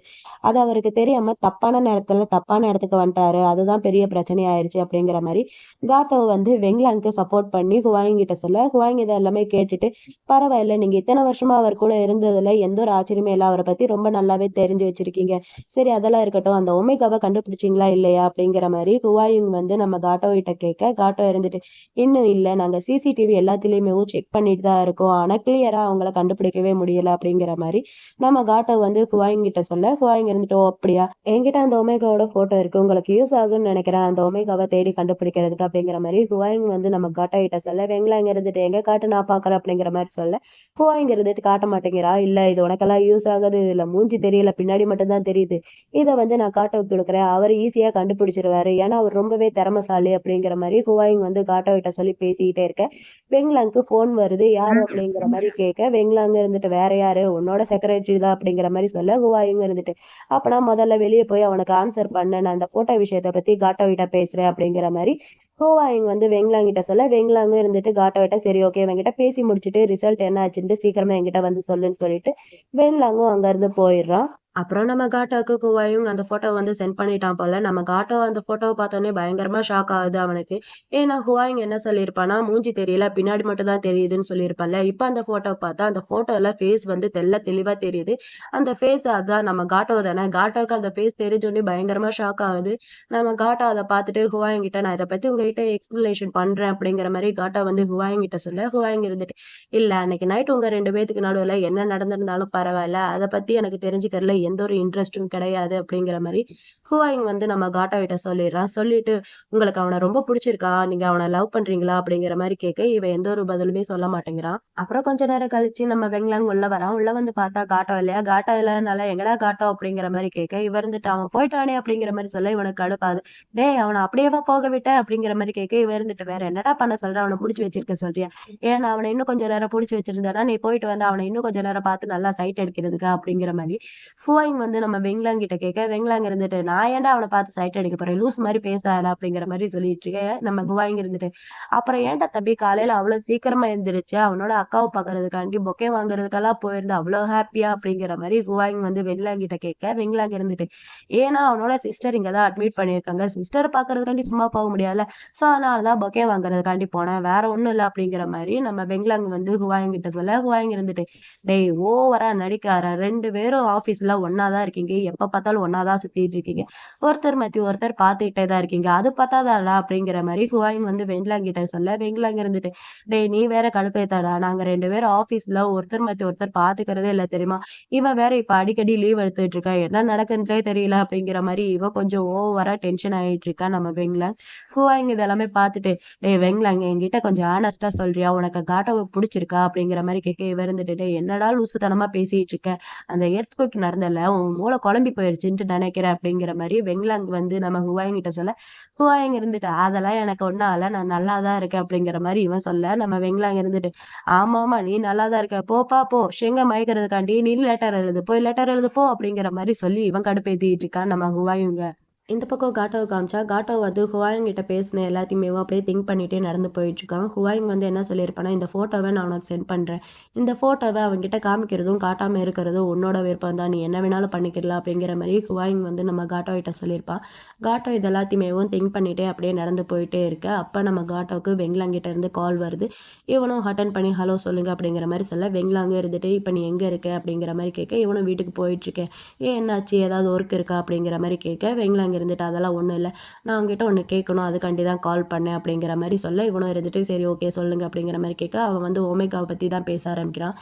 அது அவருக்கு தெரியாம தப்பான நேரத்துல தப்பான இடத்துக்கு வந்துட்டாரு, அதுதான் பெரிய பிரச்சனை ஆயிடுச்சு அப்படிங்கிற மாதிரி காட்டோ வந்து வெங்லாங்க்கு சப்போர்ட் பண்ணி ஹுவாயிங் கிட்ட சொல்ல, ஹுவாயிங் இதை எல்லாமே கேட்டுட்டு பரவாயில்ல, நீங்க இத்தனை வருஷமா அவர் கூட இருந்ததுல எந்த ஒரு ஆச்சரியமே இல்லை, அவரை பத்தி ரொம்ப நல்லாவே தெரிஞ்சு வச்சிருக்கீங்க, சரி அதெல்லாம் இருக்கட்டும், அந்த ஒமேகாவை கண்டுபிடிச்சிங்களா இல்லையா அப்படிங்கிற மாதிரி ஹுவாயிங் வந்து நம்ம காட்டோ கிட்ட கேட்க, காட்டோ இருந்துட்டு இன்னும் இல்ல, நாங்க சிசிடிவி எல்லாத்துலயுமே செக் பண்ணிட்டு தான் இருக்கோம், ஆனா கிளியரா அவங்கள கண்டுபிடிக்கவே முடியல அப்படிங்கிற மாதிரி நம்ம காட்டோ வந்து ஹுவாயிங் கிட்ட சொல்ல, ஹுவாயிங் இருந்துட்டு ஓ அப்படியா, என்கிட்ட அந்த ஒமேகாவோட போட்டோ இருக்கு, உங்களுக்கு யூஸ் ஆகும்னு நினைக்கிறேன் அந்த ஒமேகாவை தேடி கண்டுபிடிக்கிறதுக்கு அப்படிங்கிற மாதிரி ஹுவாயிங் வந்து நம்ம காட்டோ கிட்ட சொல்ல, வெங்லாங் இருந்துட்டு எங்க காட்டு நான் பாக்குறேன் அப்படிங்கிற மாதிரி சொல்ல, ஹுவாயிங் இருந்துட்டு காட்ட மாட்டேங்கிறா, இல்ல இது உனக்கெல்லாம் யூஸ் ஆகுது, இதுல மூஞ்சி தெரியல பின்னாடி மட்டும் தான் தெரியுது, இதை வந்து நான் காட்டோவுக்கு கொடுக்குறேன், அவர் ஈஸியா கண்டுபிடிச்சிருவாரு, ஏன்னா அவர் ரொம்பவே திறமைசாலி அப்படிங்கிற மாதிரி ஹுவாயிங் வந்து காட்டோ கிட்ட சொல்லி பேசிக்கிட்டே இருக்க, வெங்லாங்க்கு போன் வருது, யாரு அப்படிங்கிற மாதிரி கேட்க, வெங்லாங் இருந்துட்டு வேற யாரு, உன்னோட செக்ரட்டரி தான் அப்படிங்கிற மாதிரி சொல்ல, ஹுவாயிங் இருந்துட்டு அப்பனா முதல்ல வெளியே போய் போய் அவனுக்கு ஆன்சர் பண்ண, நான் அந்த போட்டோ விஷயத்த பத்தி காட்டோ கிட்ட பேசுறேன் அப்படிங்கிற மாதிரி ஹுவாயிங் வந்து வெங்லாங் கிட்ட சொல்ல, வெங்லாங்கும் இருந்துட்டு காட்டோ கிட்ட சரி ஓகே இவன்கிட்ட பேசி முடிச்சுட்டு ரிசல்ட் என்ன ஆச்சுன்ட்டு சீக்கிரமா என்கிட்ட வந்து சொல்லுன்னு சொல்லிட்டு வெங்லாங்கும் அங்க இருந்து போயிடுறான். அப்புறம் நம்ம காட்டாவுக்கு குவாயும் அந்த போட்டோ வந்து சென்ட் பண்ணிட்டான் போல. நம்ம காட்டோ அந்த போட்டோவை பார்த்தோன்னே பயங்கரமா ஷாக் ஆகுது அவனுக்கு. ஏன்னா ஹுவாயிங் என்ன சொல்லியிருப்பான்னா, மூஞ்சி தெரியல பின்னாடி மட்டும் தான் தெரியுதுன்னு சொல்லியிருப்பான்ல. இப்ப அந்த போட்டோ பார்த்தா அந்த போட்டோல ஃபேஸ் வந்து தெளிவா தெரியுது. அந்த ஃபேஸ் அதான் நம்ம காட்டோ தானே. காட்டோவுக்கு அந்த ஃபேஸ் தெரிஞ்சோனே பயங்கரமா ஷாக் ஆகுது. நம்ம காட்டோ அதை பார்த்துட்டு ஹுவாயிங் கிட்ட நான் இதை பத்தி உங்ககிட்ட எக்ஸ்பிளனேஷன் பண்றேன் அப்படிங்கிற மாதிரி காட்டோ வந்து ஹுவாயிங் கிட்ட சொல்ல, ஹுவாயிங் இருந்துட்டு இல்ல அன்னைக்கு நைட் உங்க 2 பேத்துக்கு நடுவுல என்ன நடந்திருந்தாலும் பரவாயில்ல. அத பத்தி எனக்கு தெரிஞ்சுக்கிறதுல எந்த ஒரு இன்ட்ரெஸ்டும் கிடையாது அப்படிங்கிற மாரி ஹுவாயிங் வந்து நம்ம காட்டா கிட்ட சொல்லிடுறான். சொல்லிட்டு உங்களுக்கு அவன ரொம்ப புடிச்சிருக்கா? நீங்க அவன லவ் பண்றீங்களா? அப்படிங்கிற மாரி கேட்க, இவன் எந்த ஒரு பதிலுமே சொல்ல மாட்டேங்கிறான். அப்புறம் கொஞ்ச நேரம் கழிச்சு நம்ம வெங்லாங் உள்ள வரான். உள்ள வந்து பார்த்தா காட்டோ இல்லையா? காட்டோ இல்லாதனால எங்கடா காட்டோ அப்படிங்கிற மாரி கேட்க, இவன் இருந்துட்டு அவன் போயிட்டானே அப்படிங்கிற மாரி சொல்ல இவனுக்கு கடுப்பாகுது. டேய் அவன அப்படியேவா போக விட்ட? அப்படிங்கிற மாரி கேட்க, இவன் இருந்துட்டு வேற என்னடா பண்ண சொல்ற? அவன புடிச்சு வச்சிருக்க சொல்றியா? ஏன் அவன இன்னும் கொஞ்சம் நேரம் புடிச்சு வச்சிருந்தேன்னா, நீ போயிட்டு வந்து அவன இன்னும் கொஞ்ச நேரம் பார்த்து நல்லா சைட் அடிக்கிறதுக்கா? அப்படிங்கிற மாரி ஹுவாயிங் வந்து நம்ம வெங்லாங் கிட்ட கேட்க, வெங்லாங் இருந்துட்டு நான் ஏன்டா அவன பார்த்து சைட் அடிக்க போறேன்? லூஸ் மாரி பேசாதடா அப்படிங்கிற மாரி சொல்லிட்டு இருக்க. நம்ம ஹுவாயிங் இருந்துட்டு, அப்புறம் ஏன்டா தம்பி காலையில அவ்வளோ சீக்கிரமா எந்திரிச்சு அவனோட அக்காவ பார்க்கறதுக்காண்டி பொக்கே வாங்குறதுக்கெல்லாம் போயிருந்த அவ்வளோ ஹாப்பியா? அப்படிங்கிற மாரி ஹுவாயிங் வந்து வெங்லாங் கிட்ட கேட்க, வெங்லாங் இருந்துட்டு, ஏன்னா அவனோட சிஸ்டர் இங்க தான் அட்மிட் பண்ணியிருக்காங்க. சிஸ்டர பார்க்கறதுக்காண்டி சும்மா போக முடியாதுல்ல. ஸோ அதனால தான் பொக்கே வாங்குறதுக்காண்டி போனேன். வேற ஒண்ணும் இல்ல அப்படிங்கிற மாரி நம்ம வெங்லாங் வந்து ஹுவாயிங் கிட்ட சொல்ல, ஹுவாயிங் இருந்துட்டு, டேய் ஓவரா நடிக்காத. 2 பேரும் ஆபீஸ்ல ஒண்ணா தான் இருக்கீங்க. எப்ப பார்த்தாலும் ஒண்ணா தான் சுத்திட்டு இருக்கீங்க. ஒருத்தர் மாத்தி ஒருத்தர் பார்த்துக்கிட்டே தான் இருக்கீங்க. அது பத்தாதாடா அப்படிங்கிற மாரி ஹுவாயிங் வந்து வெங்லாங் கிட்ட சொல்ல, வெங்லாங் இருந்துட்டு, டேய் நீ வேற கடுப்பேத்தாதடா. நாங்க 2 பேரும் ஆபீஸ்ல ஒருத்தர் மாத்தி ஒருத்தர் பார்த்துக்கிறதே இல்ல தெரியுமா? இவன் வேற இப்ப அடிக்கடி லீவ் எடுத்துட்டு இருக்கான். என்ன நடக்குதுன்னே தெரியல அப்படிங்கிற மாரி இவ கொஞ்சம் ஓவரா டென்ஷன் ஆயிட்டு இருக்கா நம்ம வெங்லாங். ஹுவாயிங் இதெல்லாமே பார்த்துட்டு, டேய் வெங்லாங் என்கிட்ட கொஞ்சம் ஹானஸ்ட்டா சொல்றியா? உனக்கு காட்டவ புடிச்சிருக்கா? அப்படிங்கிற மாரி கேட்க, இவ இருந்துட்டு, டேய் என்னடா லூசுத்தனமா பேசிட்டு இருக்க? அந்த எர்த்குவேக் நடந்ததுல உன் மூளை குழம்பி போயிருச்சுன்ட்டு நினைக்கிறேன் அப்படிங்கிற மாதிரி வெங்லாங் வந்து நம்ம ஹுவாயிங் கிட்ட சொல்ல, ஹுவாயிங் இருந்துட்டு அதெல்லாம் எனக்கு ஒண்ணும் ஆகல நான் நல்லா தான் இருக்கேன் அப்படிங்கிற மாதிரி இவன் சொல்ல, நம்ம வெங்லாங் இருந்துட்டு ஆமா ஆமா நீ நல்லா தான் இருக்க போப்பா போ ஷெங்க மயக்கிறதுக்காண்டி நீ லெட்டர் எழுது போய் லெட்டர் எழுது போ அப்படிங்கிற மாதிரி சொல்லி இவன் கடுப்பேத்திட்டு இருக்கான் நம்ம ஹுவாயுங்க. இந்த பக்கம் காட்டோவ காமிச்சா, காட்டோ வந்து ஹுவாயிங் கிட்ட பேசின எல்லாத்தையுமே அப்படியே திங்க் பண்ணிட்டே நடந்து போயிட்டுருக்கான். ஹுவாயிங் வந்து என்ன சொல்லியிருப்பான்னா, இந்த ஃபோட்டோவ நான் உனக்கு சென்ட் பண்றேன். இந்த ஃபோட்டோவ அவன்கிட்ட காமிக்கிறதும், காட்டாம இருக்கிறதும் உன்னோட விருப்பம் தான். நீ என்ன வேணாலும் பண்ணிக்கலாம் அப்படிங்கிற மாரி ஹுவாயிங் வந்து நம்ம காட்டோ கிட்ட சொல்லியிருப்பான். காட்டோ இது எல்லாத்தையுமேவும் திங்க் பண்ணிட்டே அப்படியே நடந்து போயிட்டே இருக்க, அப்ப நம்ம காட்டோவுக்கு வெங்லாங் கிட்ட இருந்து கால் வருது. இவனும் அட்டெண்ட் பண்ணி ஹலோ சொல்லுங்க அப்படிங்கிற மாரி சொல்ல, வெங்லாங்கும் இருந்துட்டு இப்ப நீ எங்க இருக்க? அப்படிங்கிற மாரி கேட்க, இவனும் வீட்டுக்கு போயிட்டுருக்கேன். ஏன் என்னாச்சு? ஏதாவது ஒர்க் இருக்கா? அப்படிங்கிற மாரி கேட்க, வெங்லாங் இருந்துட்டு அதெல்லாம் ஒண்ணும் இல்ல. நான் உன்கிட்ட ஒண்ணு கேட்கணும். அதுக்காண்டி தான் கால் பண்ணேன் அப்படிங்கிற மாரி சொல்ல, இவனும் இருந்துட்டு சரி ஓகே சொல்லுங்க அப்படிங்கிற மாரி கேட்க, அவன் வந்து ஒமேகாவ பத்தி தான் பேச ஆரம்பிக்கிறான்.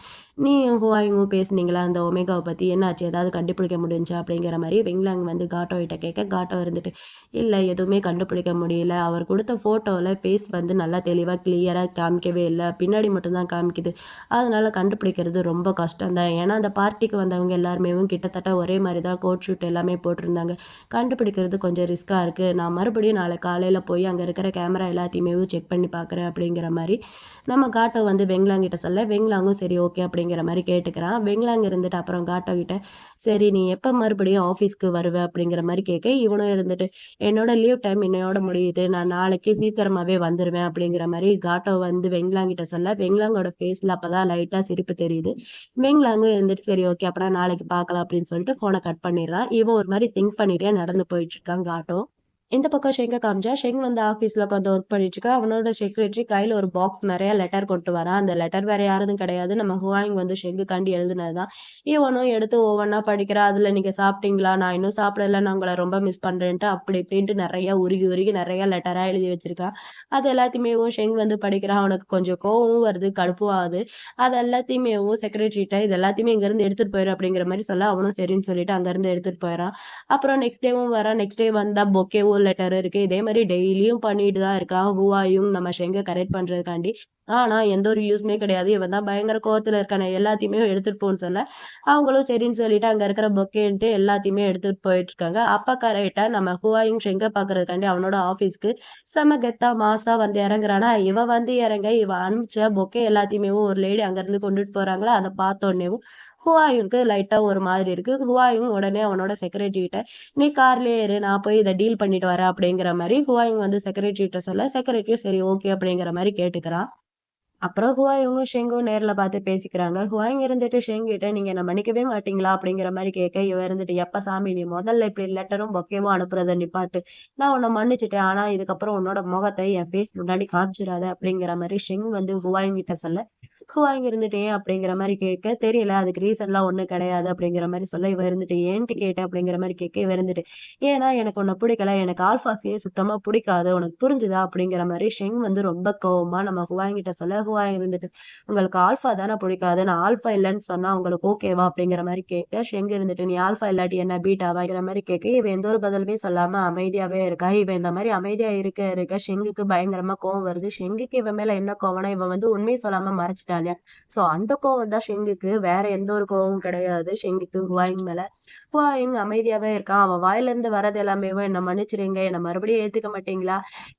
நீயும் ஹுவாயுவும் பேசுனீங்களா அந்த ஒமேகாவ பத்தி? என்னாச்சு? ஏதாவது கண்டுபிடிக்க முடிஞ்சுச்சா? அப்படிங்கிற மாரி வெங்லாங் வந்து காட்டோ கிட்ட கேட்க, காட்டோ இருந்துட்டு இல்ல எதுவுமே கண்டுபிடிக்க முடியல. அவர் குடுத்த ஃபோட்டோல ஃபேஸ் வந்து நல்லா தெளிவா கிளியரா காமிக்கவே இல்ல. பின்னாடி மட்டும் தான் காமிக்குது. அதனால கண்டுபிடிக்கிறது ரொம்ப கஷ்டம் தான். ஏன்னா அந்த பார்ட்டிக்கு வந்தவங்க எல்லாருமேவும் கிட்டத்தட்ட ஒரே மாரி தான் கோட் ஷூட் எல்லாமே போட்டிருந்தாங்க. கண்டுபிடிக்கிறது கொஞ்சம் ரிஸ்க்கா இருக்கு. நான் மறுபடியும் நாளைக்கு காலையில போய் அங்க இருக்கிற கேமரா எல்லாத்தையுமே செக் பண்ணி பார்க்குறேன் அப்படிங்கிற மாரி நம்ம காட்டோ வந்து வெங்லாங் கிட்ட சொல்ல, வெங்லாங்கும் சரி ஓகே அப்படிங்கிற மாரி கேட்டுக்கிறான். வெங்லாங் இருந்துட்டு அப்புறம் காட்டோ கிட்ட சரி நீ எப்ப மறுபடியும் ஆஃபீஸ்க்கு வருவ? அப்படிங்கிற மாரி கேட்க, இவனும் இருந்துட்டு என்னோட லீவ் டைம் இன்னையோட முடியுது. நான் நாளைக்கு சீக்கிரமாவே வந்துருவேன் அப்படிங்கிற மாரி காட்டோ வந்து வெங்லாங் கிட்ட சொல்ல, வெங்லாங்கோட ஃபேஸ்ல அப்பதான் லைட்டா சிரிப்பு தெரியுது. வெங்லாங்கும் இருந்துட்டு சரி ஓகே அப்பனா நாளைக்கு பார்க்கலாம் அப்படின்னு சொல்லிட்டு ஃபோன கட் பண்ணிடுறான். இவன் ஒரு மாரி திங்க் பண்ணிட்டே நடந்து போயிட்டு இருக்கான் காட்டோ. இந்த பக்கம் ஷெங்க காமிச்சா, ஷெங் வந்து ஆஃபீஸ்ல உட்காந்து ஒர்க் பண்ணிட்டு இருக்கா. அவனோட செக்ரட்டரி கையில ஒரு பாக்ஸ் நெறைய லெட்டர் கொண்டு வரான். அந்த லெட்டர் வேற யாரதும் கிடையாது. நம்ம ஹுவாயிங் வந்து ஷெங்குக்காண்டி எழுதுனது தான். இவனும் எடுத்து ஒவ்வொன்னா படிக்கிறான். அதுல நீங்க சாப்பிட்டீங்களா? நான் இன்னும் சாப்பிடல. நான் உங்கள ரொம்ப மிஸ் பண்றேன்ட்டு அப்படி இப்படின்ட்டு நெறைய உருகி உருகி நெறைய லெட்டரா எழுதி வச்சிருக்கான். அது எல்லாத்தையுமேவும் ஷெங் வந்து படிக்கிறான். அவனுக்கு கொஞ்சம் கோவமும் வருது, கடுப்பும் ஆகுது. அது எல்லாத்தையுமேவும் செக்ரட்டரிட்ட இது எல்லாத்தையுமே இங்கருந்து எடுத்துட்டு போயிரு அப்படிங்கிற மாரி சொல்ல, அவனும் சரின்னு சொல்லிட்டு அங்கருந்து எடுத்துட்டு போயிறான். அப்புறம் நெக்ஸ்ட் டேவும் வரான். நெக்ஸ்ட் டே வந்தா பொக்கேவும் லெட்டர் இருக்கு. இதே மாரி டெய்லியும் பண்ணிட்டு தான் இருக்கான். ஹூவாயும் நம்ம ஷெங்க கரெக்ட் பண்றதுக்காண்டி. ஆனா எந்த ஒரு யூஸ்மே கிடையாது. இவன் தான் பயங்கர கோவத்துல இருக்கானே எல்லாத்தையுமே எடுத்துட்டு போன்னு சொல்ல, அவங்களும் சரின்னு சொல்லிட்டு அங்க இருக்கிற பொக்கேன்ட்டு எல்லாத்தையுமே எடுத்துட்டு போயிட்டு இருக்காங்க. அப்ப கரெக்ட்டா நம்ம ஹூவாயும் ஷெங்க பாக்குறதுக்காண்டி அவனோட ஆபீஸ்க்கு செம கெத்தா மாஸா வந்து இறங்குறானா, இவன் வந்து இறங்க இவன் அனுப்பிச்ச பொக்கே எல்லாத்தையுமே ஒரு லேடி அங்க இருந்து கொண்டுட்டு போறாங்களா, அத பார்த்தோன்னேவும் ஹுவாயுனுக்கு லைட்டா ஒரு மாதிரி இருக்கு. ஹுவாயும் உடனே அவனோட செக்ரட்டரி கிட்ட நீ கார்லயே இரு, நான் போய் இதை டீல் பண்ணிட்டு வரேன் அப்படிங்கிற மாதிரி ஹுவாயும் வந்து செக்ரட்டரி கிட்ட சொல்ல, செக்ரட்டரியும் சரி ஓகே அப்படிங்கிற மாதிரி கேட்டுக்கிறான். அப்புறம் ஹுவாயுவும் ஷெங்கும் நேர்ல பார்த்து பேசிக்கிறாங்க. ஹுவாயும் இருந்துட்டு ஷெங் கிட்ட நீங்க என்ன மன்னிக்கவே மாட்டீங்களா அப்படிங்கிற மாதிரி கேட்க, இவ இருந்துட்டு எப்ப சாமி நீ முதல்ல இப்படி லெட்டரும் பொக்கேவும் அனுப்புறத நிப்பாட்டு. நான் உன்னை மன்னிச்சுட்டேன். ஆனா இதுக்கப்புறம் உன்னோட முகத்தை என் ஃபேஸ் முன்னாடி காமிச்சிடாத அப்படிங்கிற மாதிரி ஷெங் வந்து ஹுவாயும் கிட்ட சொல்ல, ஹுவாயும் இருந்துட்டு ஏன் அப்படிங்கிற மாதிரி கேட்க, தெரியல அதுக்கு ரீசன்லாம் ஒண்ணும் கிடையாது அப்படிங்கிற மாதிரி சொல்ல, இவ இருந்துட்டு ஏன்ட்டு கேட்ட அப்படிங்கிற மாதிரி கேட்க, இவ இருந்துட்டு ஏன்னா எனக்கு உன்னை பிடிக்கல, எனக்கு ஆல்பாஸையே சுத்தமா பிடிக்காது, உனக்கு புரிஞ்சுதா அப்படிங்கிற மாதிரி ஷெங் வந்து ரொம்ப கோவமா நம்ம ஹுவாயும் கிட்ட சொல்ல, ஹுவாயும் இருந்துட்டு உங்களுக்கு ஆல்பா தானே பிடிக்காது, நான் ஆல்பா இல்லைன்னு சொன்னா உங்களுக்கு ஓகேவா அப்படிங்கிற மாதிரி கேட்க, ஷெங் இருந்துட்டு நீ ஆல்பா இல்லாட்டி என்ன பீட்டாவாங்கிற மாதிரி கேட்க, இவ எந்த ஒரு பதிலுமே சொல்லாம அமைதியாவே இருக்கா. இவ இந்த மாதிரி அமைதியா இருக்க இருக்க ஷெங்குக்கு பயங்கரமா கோவம் வருது. ஷெங்குக்கு இவன் மேல என்ன கோவம்னா, இவன் வந்து உண்மையை சொல்லாம மறைச்சிட்டான் இல்லையா. சோ அந்த கோவம் தான் ஷெங்குக்கு, வேற எந்த ஒரு கோவமும் கிடையாது ஷெங்குக்கு ஹுவாயிங் மேல. ஹுவாயிங் அமைதியாவே இருக்கான். அவன் வாயில இருந்து வர்றது எல்லாமே என்ன மன்னிச்சிருங்க, என்ன மறுபடியும் ஏத்துக்க மாட்டீங்களா,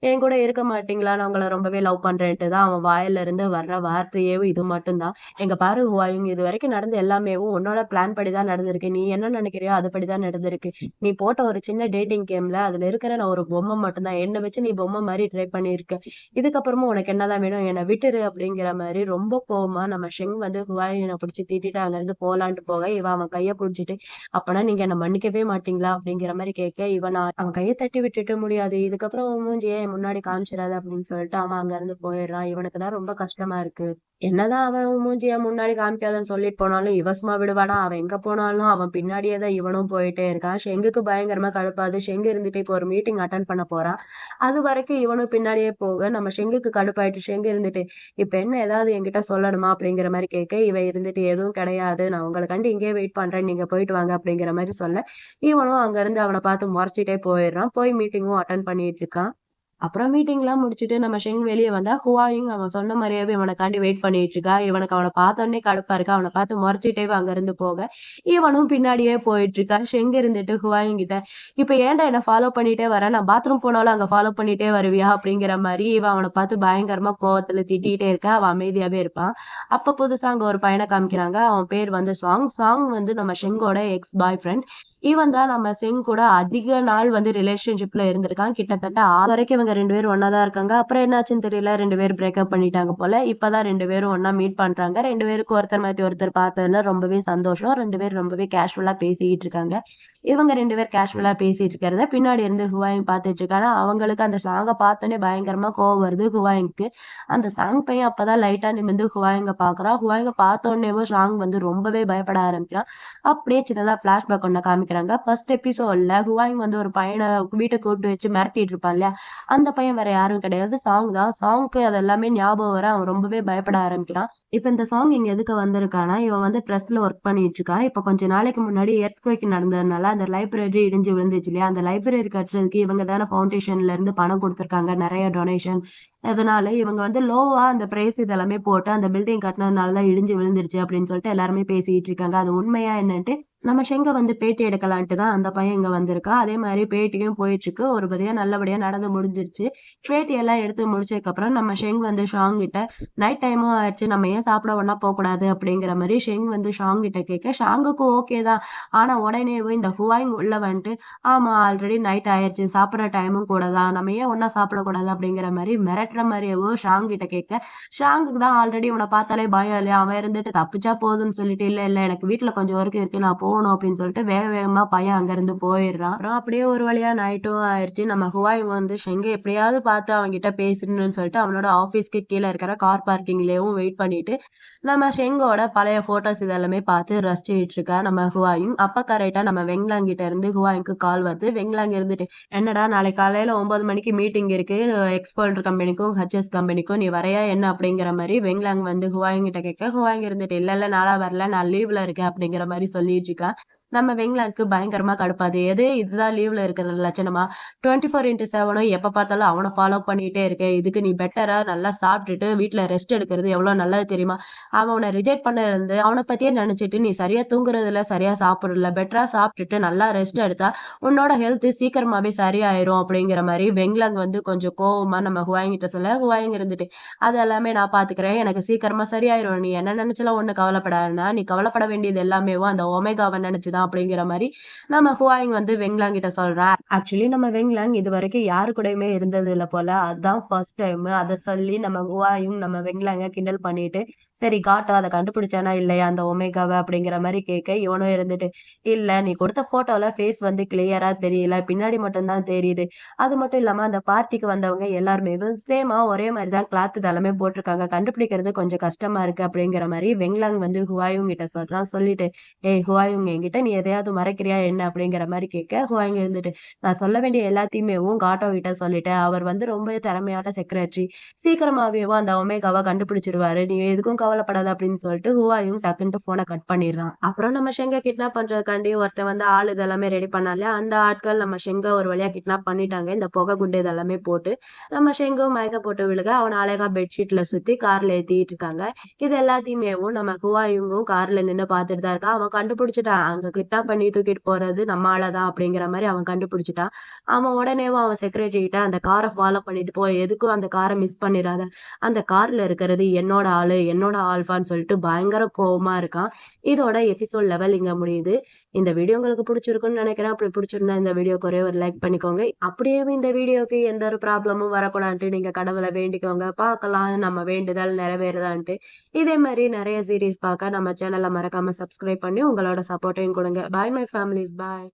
என் கூட இருக்க மாட்டீங்களா, நான் உங்களை ரொம்பவே லவ் பண்றேன்ட்டு தான் அவன் வாயில இருந்து வர்ற வார்த்தையே இது மட்டும்தான். எங்க பாரு ஹுவாயிங், இது வரைக்கும் நடந்த எல்லாமே உன்னோட பிளான் படிதான் நடந்திருக்கு. நீ என்ன நினைக்கிறியோ அதுபடிதான் நடந்திருக்கு. நீ போட்ட ஒரு சின்ன டேட்டிங் கேம்ல அதுல இருக்கிற நான் ஒரு பொம்மை மட்டும்தான், என்ன வச்சு நீ பொம்மை மாதிரி ட்ரை பண்ணியிருக்க. இதுக்கப்புறமும் உனக்கு என்னதான் வேணும், என்னை விட்டுரு அப்படிங்கிற மாதிரி ரொம்ப கோவமா நம்ம ஷெங் வந்து ஹுவாயினை பிடிச்சி திட்டிட்டு அங்க இருந்து போலான்ட்டு போக, இவன் அவன் கையை பிடிச்சிட்டு அப்பனா நீங்க என்ன மன்னிக்கவே மாட்டீங்களா அப்படிங்கிற மாதிரி கேட்க, இவன் அவன் கையை தட்டி விட்டுட்டு முடியாது, இதுக்கப்புறம் உன் மூஞ்சியே என் முன்னாடி காமிச்சிடாது அப்படின்னு சொல்லிட்டு அவன் அங்க இருந்து போயிடுறான். இவனுக்கு தான் ரொம்ப கஷ்டமா இருக்கு. என்னதான் அவன் உன் மூஞ்சிய முன்னாடி காமிக்காதன்னு சொல்லிட்டு போனாலும் இவ சும்மா விடுவானா, அவன் எங்க போனாலும் அவன் பின்னாடியே தான் இவனும் போயிட்டே இருக்கான். ஷெங்குக்கு பயங்கரமா கடுப்பாது. ஷெங்கு இருந்துட்டு இப்போ ஒரு மீட்டிங் அட்டன் பண்ண போறான். அது வரைக்கும் இவனும் பின்னாடியே போக நம்ம ஷெங்குக்கு கடுப்பாயிட்டு ஷெங்கு இருந்துட்டு இப்ப என்ன ஏதாவது என்கிட்ட சொல்லணுமா அப்படிங்கிற மாதிரி கேட்க, இவ இருந்துட்டு எதுவும் கிடையாது, நான் உங்களுக்காண்டி இங்கேயே வெயிட் பண்றேன், நீங்க போயிட்டு வாங்க அப்படிங்கிற மாதிரி சொல்ல, இவனும் அங்க இருந்து அவனை பார்த்து முறைச்சிட்டே போயிடுறான். போய் மீட்டிங்கும் அட்டன் பண்ணிட்டு இருக்கான். அப்புறம் மீட்டிங்லாம் முடிச்சுட்டு நம்ம ஷெங் வெளிய வந்தா, ஹுவாயிங் அவன் சொன்ன மாரியாவே இவனுக்காண்டி வெயிட் பண்ணிட்டு இருக்கா. இவனுக்கு அவன பார்த்தோனே கடுப்பா இருக்கா. அவன பார்த்து முறைச்சிட்டே அங்கிருந்து போக, இவனும் பின்னாடியே போயிட்டு இருக்கா. ஷெங் இருந்துட்டு ஹுவாயிங் கிட்ட, "இப்ப ஏன்டா என்ன ஃபாலோ பண்ணிட்டே வர? நான் பாத்ரூம் போனாலும் அங்க ஃபாலோ பண்ணிட்டே வருவியா?" அப்படிங்கிற மாரி இவன் அவன பார்த்து பயங்கரமா கோவத்துல திட்டிட்டே இருக்கா. அவன் அமைதியாவே இருப்பான். அப்ப புதுசா அங்க ஒரு பையன காமிக்கிறாங்க. அவன் பேர் வந்து சாங். சாங் வந்து நம்ம ஷெங்கோட எக்ஸ் பாய் ஃப்ரெண்ட். இவன் தான் நம்ம ஷெங் கூட அதிக நாள் வந்து ரிலேஷன்ஷிப்ல இருந்திருக்கான். கிட்டத்தட்ட வரைக்கும் இவங்க 2 பேரும் ஒண்ணா தான் இருக்காங்க. அப்புறம் என்னாச்சுன்னு தெரியல. 2 பேரும் பிரேக்கப் பண்ணிட்டாங்க போல. இப்பதான் 2 பேரும் ஒண்ணா மீட் பண்றாங்க. 2 பேருக்கும் ஒருத்தர் மாத்தி ஒருத்தர் பார்த்ததுல ரொம்பவே சந்தோஷம். 2 பேரும் ரொம்பவே கேஷுவலா பேசிக்கிட்டு இருக்காங்க. இவங்க 2 பேர் கேஷுவலா பேசிட்டு இருக்கிறத பின்னாடி இருந்து ஹுவாயிங் பார்த்துட்டு இருக்கானா, அவங்களுக்கு அந்த சாங்க பார்த்தோனே பயங்கரமா கோவம் வருது ஹுவாயிங்க்கு. அந்த சாங் பையன் அப்பதான் லைட்டா நிமிர்ந்து ஹுவாயிங்க பார்க்குறான். ஹுவாயிங்க பார்த்தோனேவும் சாங் வந்து ரொம்பவே பயப்பட ஆரம்பிக்கிறான். அப்படியே சின்னதா ஃபிளாஷ்பேக் ஒண்ண காமிக்கிறாங்க. ஃபர்ஸ்ட் எபிசோட்ல ஹுவாயிங் வந்து ஒரு பையன வீட்டுக்கு கூப்பிட்டு வச்சு மிரட்டிட்டு இருப்பான் இல்லையா? அந்த பையன் வேற யாரும் கிடையாது. சாங் தான். சாங்க்கு அது எல்லாமே ஞாபகம் வர அவன் ரொம்பவே பயப்பட ஆரம்பிக்கிறான். இப்ப இந்த சாங் இங்க எதுக்கு வந்திருக்கான்னா, இவன் வந்து பிரஸ்ல ஒர்க் பண்ணிட்டு இருக்கான். இப்ப கொஞ்ச நாளைக்கு முன்னாடி எர்த்குவேக் நடந்ததுனால அந்த லைப்ரரி இடிஞ்சு விழுந்துச்சு இல்லையா? அந்த லைப்ரரி கட்டுறதுக்கு இவங்க தானே ஃபவுண்டேஷன்ல இருந்து பணம் குடுத்துருக்காங்க. நெறைய டொனேஷன். அதனால இவங்க வந்து லோவா அந்த பிரைஸ் இதெல்லாமே போட்டு அந்த பில்டிங் கட்டுனதுனால தான் இடிஞ்சு விழுந்துருச்சு அப்படின்னு சொல்லிட்டு எல்லாருமே பேசிட்டு இருக்காங்க. அது உண்மையா என்னன்ட்டு நம்ம ஷெங்க வந்து பேட்டி எடுக்கலான்ட்டு தான் அந்த பையன் இங்க வந்திருக்கான். அதே மாரி பேட்டியும் போயிட்டு இருக்கு. ஒருபடியா நல்லபடியா நடந்து முடிஞ்சிருச்சு. பேட்டி எல்லாம் எடுத்து முடிச்சதுக்கப்புறம் நம்ம ஷெங் வந்து ஷாங் கிட்ட நைட் டைமும் ஆயிடுச்சு. நம்ம ஏன் சாப்பிட ஒண்ணா போக்கூடாது அப்படிங்கிற மாரி ஷெங் வந்து ஷாங் கிட்ட கேட்க, ஷாங்குக்கும் ஓகே தான். ஆனா உடனேவே இந்த ஹுவாயிங் உள்ள வந்துட்டு, ஆமா ஆல்ரெடி நைட் ஆயிருச்சு. சாப்பிடுற டைமும் கூட தான். நம்ம ஏன் ஒண்ணா சாப்பிடக்கூடாது அப்படிங்கிற மாரி மிரட்டுற மாரியேவும் ஷாங் கிட்ட கேட்க, ஷாங்குக்கு தான் ஆல்ரெடி இவன பார்த்தாலே பயம் இல்லையா? அவன் இருந்துட்டு தப்பிச்சா போதும்ன்னு சொல்லிட்டு, இல்ல இல்ல எனக்கு வீட்ல கொஞ்சம் ஒர்க் இருக்கு. நான் போகணும் அப்படின்னு சொல்லிட்டு வேக வேகமா பையன் அங்கிருந்து போயிடுறான். அப்புறம் அப்படியே ஒரு வழியா நைட்டும் ஆயிருச்சு. நம்ம ஹுவாய் வந்து ஷெங்க எப்படியாவது பார்த்து அவன்கிட்ட பேசணும்னு சொல்லிட்டு அவனோட ஆபீஸ்க்கு கீழ இருக்கிற கார் பார்க்கிங்லயும் வெயிட் பண்ணிட்டு நம்ம ஷெங்கோட பழைய போட்டோஸ் இதெல்லாமே பார்த்து ரசிச்சுட்டு இருக்கா நம்ம ஹுவாயும். அப்ப கரெக்டா நம்ம வெங்லாங் கிட்ட இருந்து ஹுவாயுக்கு கால் வருது. வெங்லாங் இருந்துட்டு என்னடா நாளைக்கு காலையில 9 மணிக்கு மீட்டிங் இருக்கு, எக்ஸ்போல்டர் கம்பெனிக்கும் ஹச்எஸ் கம்பெனிக்கும், நீ வரையா என்ன அப்படிங்கிற மாதிரி வெங்லாங் வந்து ஹுவாயிங் கிட்ட கேட்க, ஹுவாயிங் இருந்துட்டு இல்ல இல்ல நாளா வரல, நான் லீவ்ல இருக்கேன் அப்படிங்கிற மாதிரி சொல்லிட்டு இருக்கா. நம்ம வெங்லாங்க்கு பயங்கரமா கடுப்பாது. இதுதான் லீவ்ல இருக்கிற லட்சணமா? 24x7 எப்ப பார்த்தாலும் அவன ஃபாலோ பண்ணிட்டே இருக்க. இதுக்கு நீ பெட்டரா நல்லா சாப்பிட்டுட்டு வீட்ல ரெஸ்ட் எடுக்கிறது எவ்வளோ நல்லது தெரியுமா? அவன் உன்ன ரிஜெக்ட் பண்ணதுலருந்து அவன பத்தியே நெனச்சுட்டு நீ சரியா தூங்குறதில்ல, சரியா சாப்பிடுறதில்ல. பெட்டரா சாப்பிட்டுட்டு நல்லா ரெஸ்ட் எடுத்தா உன்னோட ஹெல்த் சீக்கிரமாவே சரியாயிரும் அப்படிங்கிற மாரி வெங்லாங் கொஞ்சம் கோவமா நம்ம ஹுவாயிங் கிட்ட சொல்ல, ஹுவாயிங் இருந்துட்டு, "அது எல்லாமே நான் பார்த்துக்கிறேன். எனக்கு சீக்கிரமா சரியாயிரும். நீ என்ன நெனச்சுலாம் ஒண்ணும் கவலைப்படாதன்னா, நீ கவலைப்பட வேண்டியது எல்லாமேவும் அந்த ஒமேகாவ நெனச்சு தான்" அப்படிங்கிற மாரி நம்ம ஹுவாயிங் வெங்லாங் கிட்ட சொல்றான். ஆக்சுவலி நம்ம வெங்லாங் இதுவரைக்கும் யாரு கூடயுமே இருந்தது இல்ல போல. அதான் ஃபர்ஸ்ட் டைம். அத சொல்லி நம்ம ஹுவாயும் நம்ம வெங்லாங்க கிண்டல் பண்ணிட்டு, சரி காட்டும் அத கண்டுபிடிச்சானா இல்லையா அந்த ஒமேகாவ அப்படிங்கிற மாரி கேட்க, இவனும் இருந்துட்டு, "இல்ல நீ கொடுத்த ஃபோட்டோல ஃபேஸ் கிளியரா தெரியல. பின்னாடி மட்டும் தான் தெரியுது. அது மட்டும் இல்லாம அந்த பார்ட்டிக்கு வந்தவங்க எல்லாருமேவும் சேமா ஒரே மாரி தான் கிளாத் இதெல்லாமே போட்டுருக்காங்க. கண்டுபிடிக்கிறது கொஞ்சம் கஷ்டமா இருக்கு." அப்படிங்கிற மாரி வெங்லாங் ஹுவாயூங் கிட்ட சொல்றான். சொல்லிட்டு, "ஏய் ஹுவாயூங் என்கிட்ட நீ எதையாவது மறைக்கிறியா என்ன?" அப்படிங்கிற மாரி கேட்க, ஹுவாயூங் இருந்துட்டு, "நான் சொல்ல வேண்டிய எல்லாத்தையுமேவும் காட்டோ கிட்ட சொல்லிட்டேன். அவர் ரொம்ப திறமையான செக்ரட்டரி. சீக்கிரமாவேவும் அந்த ஒமேகாவ கண்டுபிடிச்சுருவாரு. நீ எதுக்கும் கவலைப்படாத." அப்படின்னு சொல்லிட்டு ஹுவாயூங் டக்குன்ட்டு ஃபோன கட் பண்ணிடுறான். அப்புறம் நம்ம ஷெங்க கிட்னாப் பண்றதுக்காண்டி ஒருத்தன் ஆள் இதெல்லாமே ரெடி பண்ணான் இல்லையா? அந்த ஆட்கள் நம்ம ஷெங்க ஒரு வழியா கிட்னாப் பண்ணிட்டாங்க. இந்த புகை குண்டு இதெல்லாமே போட்டு. நம்ம ஷெங்கும் மயக்கம் போட்டு விழுக, அவன அழகா பெட்ஷீட்ல சுத்தி கார்ல ஏத்திட்டு இருக்காங்க. இது எல்லாத்தையுமேவும் நம்ம ஹுவாயூங்கும் கார்ல நின்னு பார்த்துட்டு தான் இருக்கான். அவன் கண்டுபிடிச்சுட்டான். அங்க கிட்னாப் பண்ணி தூக்கிட்டு போறது நம்ம ஆள தான் அப்படிங்கிற மாரி அவன் கண்டுபிடிச்சுட்டான். அவன் உடனேவும் அவன் செக்ரட்டரி கிட்ட அந்த கார ஃபாலோ பண்ணிட்டு போ. எதுக்கும் அந்த கார மிஸ் பண்ணிறாத. அந்த கார்ல இருக்கிறது என்னோட ஆளு, என்னோட ஆல்ஃபான்னு சொல்லிட்டு பயங்கர கோவமா இருக்கான். இதோட எபிசோட் லெவல் இங்க முடியுது. இந்த வீடியோ உங்களுக்கு பிடிச்சிருக்கும்னு நினைக்கிறேன். அப்படி பிடிச்சிருந்தா இந்த வீடியோக்கு ஒரே ஒரு லைக் பண்ணிக்கோங்க. அப்படியே இந்த வீடியோக்கு எந்த ஒரு ப்ராப்ளமும் வரக்கூடாதுன்ட்டு நீங்க கடவுள வேண்டிக்கோங்க. பார்க்கலாம் நம்ம வேண்டுதல் நிறைவேறுதான்ட்டு. இதே மாரி நெறைய சீரிஸ் பார்க்க நம்ம சேனல மறக்காம சப்ஸ்கிரைப் பண்ணி உங்களோட சப்போர்ட்டையும் குடுங்க. Bye my families. பாய்.